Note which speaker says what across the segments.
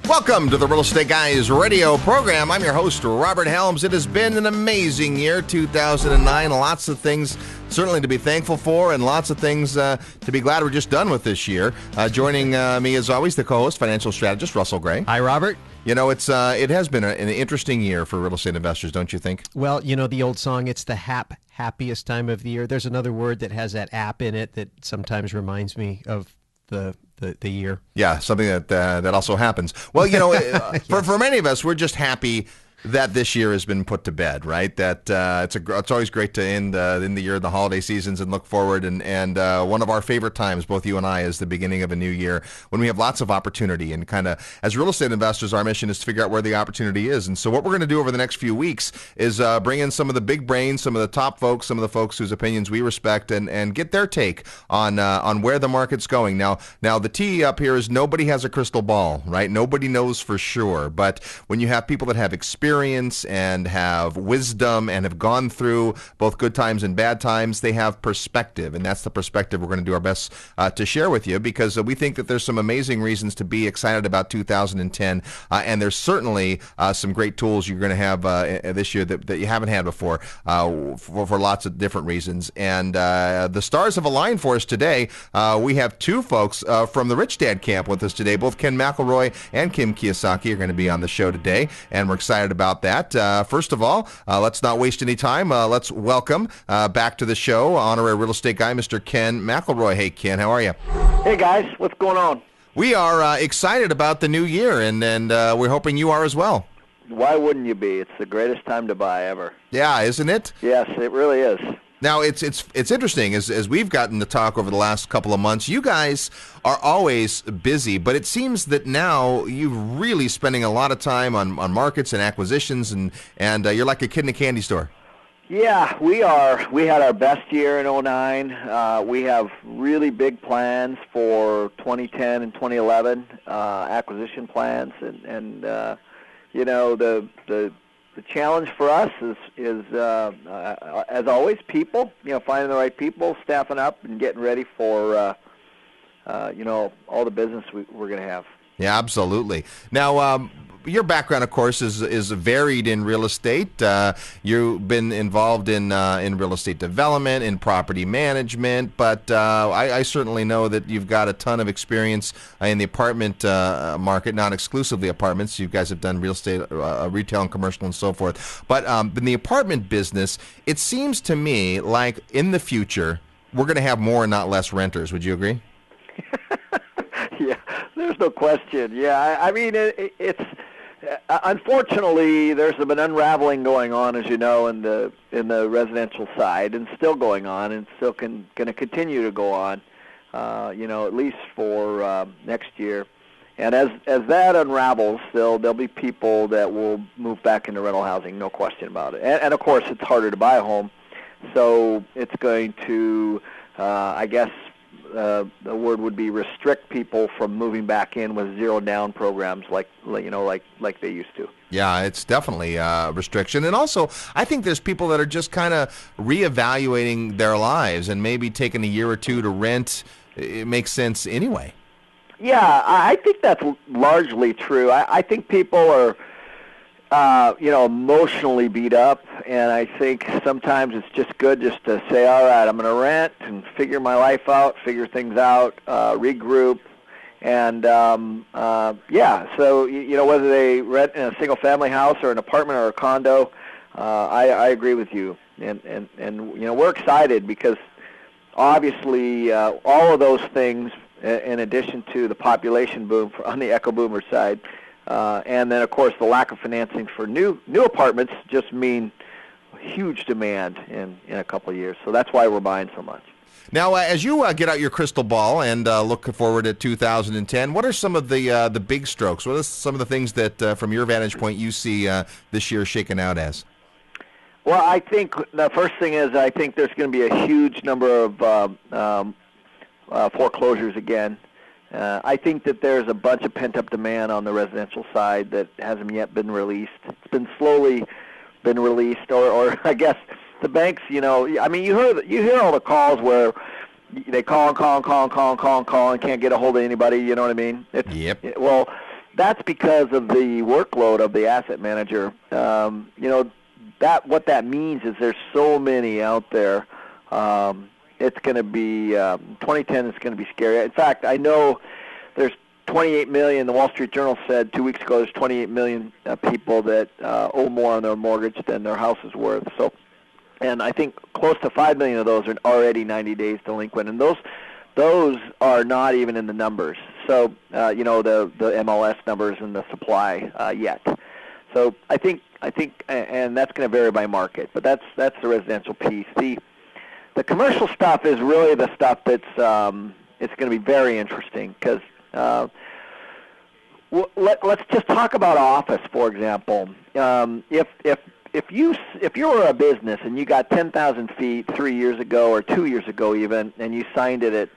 Speaker 1: Welcome to the Real Estate Guys radio program. I'm your host, Robert Helms. It has been an amazing year, 2009. Lots of things certainly to be thankful for and lots of things to be glad we're just done with this year. Joining me, as always, the co-host, financial strategist, Russell Gray.
Speaker 2: Hi, Robert.
Speaker 1: You know, it has been an interesting year for real estate investors, don't you think?
Speaker 2: Well, you know the old song, it's the happiest time of the year. There's another word that has that app in it that sometimes reminds me of the year.
Speaker 1: Yeah, something that also happens. Well, you know, for many of us, we're just happy that this year has been put to bed, right? That it's always great to end in the year, the holiday seasons, and look forward. And one of our favorite times, both you and I, is the beginning of a new year when we have lots of opportunity. And kind of as real estate investors, our mission is to figure out where the opportunity is. And so what we're going to do over the next few weeks is bring in some of the big brains, some of the top folks, some of the folks whose opinions we respect, and get their take on where the market's going. Now the tee up here is nobody has a crystal ball, right? Nobody knows for sure. But when you have people that have experience and have wisdom and have gone through both good times and bad times, they have perspective, and that's the perspective we're going to do our best to share with you, because we think that there's some amazing reasons to be excited about 2010, and there's certainly some great tools you're going to have this year that you haven't had before for lots of different reasons. And the stars have aligned for us today. We have two folks from the Rich Dad camp with us today. Both Ken McElroy and Kim Kiyosaki are going to be on the show today, and we're excited about that. First of all, let's not waste any time. Let's welcome back to the show honorary real estate guy, Mr. Ken McElroy. Hey, Ken, how are you?
Speaker 3: Hey, guys. What's going on?
Speaker 1: We are excited about the new year, and we're hoping you are as well.
Speaker 3: Why wouldn't you be? It's the greatest time to buy ever.
Speaker 1: Yeah, isn't it?
Speaker 3: Yes, it really is.
Speaker 1: Now, it's interesting, as we've gotten to talk over the last couple of months, you guys are always busy, but it seems that now you're really spending a lot of time on markets and acquisitions, and you're like a kid in a candy store.
Speaker 3: Yeah, we are. We had our best year in 2009. We have really big plans for 2010 and 2011, acquisition plans, and you know, the challenge for us is as always, people. You know, finding the right people, staffing up, and getting ready for you know, all the business we're going to have.
Speaker 1: Yeah, absolutely. Now, your background, of course, is varied in real estate. You've been involved in real estate development, in property management, but I certainly know that you've got a ton of experience in the apartment market, not exclusively apartments. You guys have done real estate, retail and commercial and so forth. But in the apartment business, it seems to me like in the future, we're going to have more and not less renters. Would you agree?
Speaker 3: Yeah, there's no question. Yeah, I mean, it's unfortunately there's been unraveling going on, as you know, in the residential side, and still going on, and still going to continue to go on. You know, at least for next year. And as that unravels, there'll be people that will move back into rental housing, no question about it. And of course, it's harder to buy a home, so it's going to, I guess. The word would be restrict people from moving back in with zero down programs like they used to.
Speaker 1: Yeah, it's definitely a restriction. And also, I think there's people that are just kind of reevaluating their lives and maybe taking a year or two to rent. It makes sense anyway.
Speaker 3: Yeah, I think that's largely true. I think people are you know, emotionally beat up, and I think sometimes it's just good just to say, all right, I'm going to rent and figure my life out, figure things out, regroup, and yeah, so, you know, whether they rent in a single-family house or an apartment or a condo, I agree with you, and you know, we're excited because obviously all of those things, in addition to the population boom on the Echo Boomer side, and then, of course, the lack of financing for new apartments just mean huge demand in a couple of years. So that's why we're buying so much.
Speaker 1: Now, as you get out your crystal ball and look forward at 2010, what are some of the big strokes? What are some of the things that, from your vantage point, you see this year shaking out as?
Speaker 3: Well, I think the first thing is I think there's going to be a huge number of foreclosures again. I think that there's a bunch of pent-up demand on the residential side that hasn't yet been released. It's been slowly been released, or I guess the banks, you know, I mean, you hear all the calls where they call and can't get a hold of anybody, you know what I mean?
Speaker 1: Yep.
Speaker 3: Well, that's because of the workload of the asset manager. What that means is there's so many out there. It's going to be 2010 is going to be scary. In fact, I know there's 28 million. The Wall Street Journal said 2 weeks ago there's 28 million people that owe more on their mortgage than their house is worth. So, and I think close to 5 million of those are already 90 days delinquent, and those are not even in the numbers. So, the MLS numbers and the supply yet. So I think, and that's going to vary by market, but that's the residential piece. The commercial stuff is really the stuff that's it's going to be very interesting because let's just talk about office, for example. If you were a business and you got 10,000 feet 3 years ago or 2 years ago even, and you signed it at,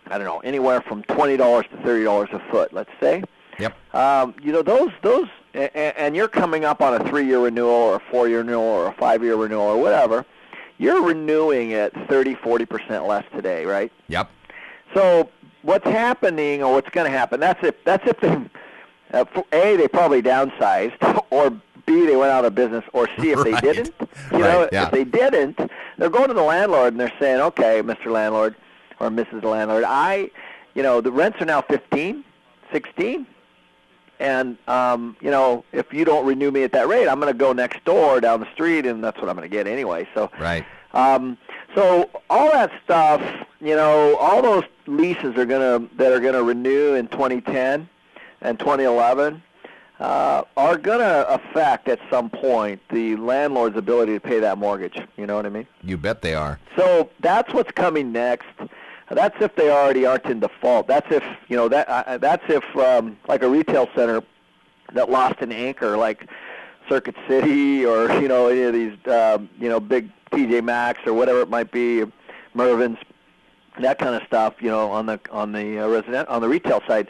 Speaker 3: I don't know, anywhere from $20 to $30 a foot, let's say.
Speaker 1: Yep.
Speaker 3: Those, and you're coming up on a 3-year renewal or a 4-year renewal or a 5-year renewal or whatever. You're renewing at 30-40% less today, right?
Speaker 1: Yep.
Speaker 3: So what's happening, or what's going to happen? That's if they A, they probably downsized, or B, they went out of business, or C, if they didn't. If they didn't, they're going to the landlord and they're saying, okay, Mr. Landlord or Mrs. Landlord, the rents are now 15, 16. And, if you don't renew me at that rate, I'm going to go next door down the street, and that's what I'm going to get anyway. So,
Speaker 1: right.
Speaker 3: So all that stuff, all those leases that are going to renew in 2010 and 2011 are going to affect at some point the landlord's ability to pay that mortgage. You know what I mean?
Speaker 1: You bet they are.
Speaker 3: So that's what's coming next. That's if they already aren't in default. That's if that's if like a retail center that lost an anchor, like Circuit City or any of these big TJ Maxx or whatever it might be, Mervyn's, that kind of stuff. On the retail side,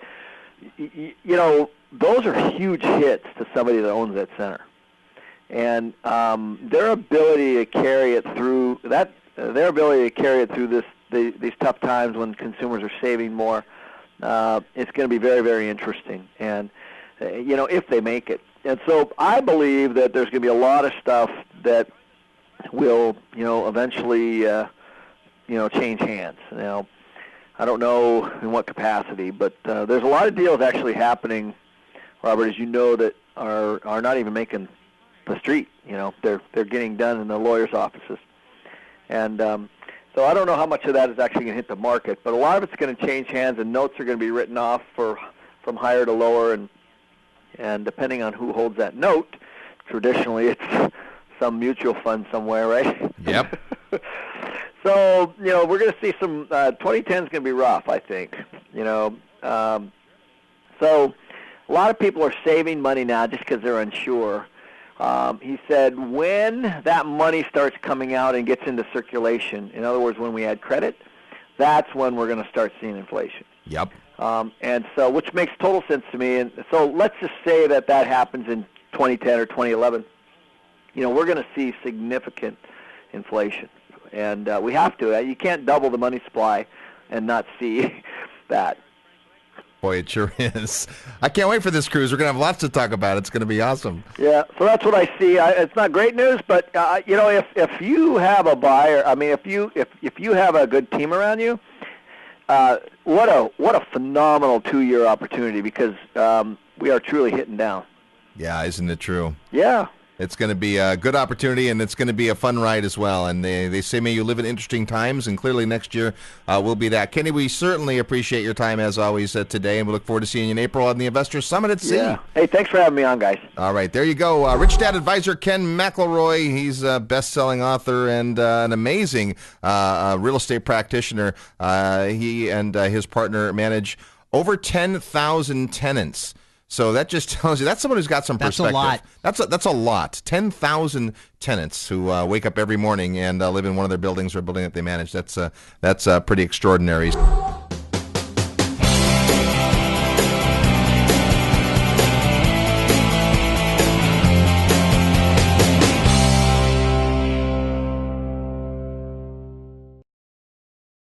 Speaker 3: those are huge hits to somebody that owns that center, and their ability to carry it through these tough times when consumers are saving more, it's going to be very, very interesting. And if they make it, and so I believe that there's going to be a lot of stuff that will, eventually, change hands. Now, I don't know in what capacity, but there's a lot of deals actually happening, Robert, as you know, that are not even making the street. They're getting done in the lawyers' offices, and so I don't know how much of that is actually going to hit the market, but a lot of it's going to change hands, and notes are going to be written off from higher to lower, and depending on who holds that note, traditionally it's some mutual fund somewhere, right?
Speaker 1: Yep.
Speaker 3: So we're going to see some. 2010 is going to be rough, I think. So a lot of people are saving money now just because they're unsure. He said when that money starts coming out and gets into circulation, in other words, when we add credit, that's when we're going to start seeing inflation.
Speaker 1: Yep.
Speaker 3: And so, which makes total sense to me. And so let's just say that happens in 2010 or 2011. We're going to see significant inflation. And we have to. You can't double the money supply and not see that.
Speaker 1: Boy, it sure is. I can't wait for this cruise. We're going to have lots to talk about. It's going to be awesome.
Speaker 3: Yeah, so that's what I see. It's not great news, but if you have a buyer, if you have a good team around you, what a phenomenal 2-year opportunity, because we are truly hitting down.
Speaker 1: Yeah, isn't it true?
Speaker 3: Yeah.
Speaker 1: It's going to be a good opportunity, and it's going to be a fun ride as well. And they say, may you live in interesting times, and clearly next year will be that. Kenny, we certainly appreciate your time, as always, today, and we look forward to seeing you in April on the Investors Summit at Sea.
Speaker 3: Yeah. Hey, thanks for having me on, guys.
Speaker 1: All right, there you go. Rich Dad advisor Ken McElroy. He's a best-selling author and an amazing real estate practitioner. He and his partner manage over 10,000 tenants. So that just tells you that's someone who's got some perspective.
Speaker 2: That's a lot.
Speaker 1: That's a lot. 10,000 tenants who wake up every morning and live in one of their buildings or a building that they manage. That's pretty extraordinary.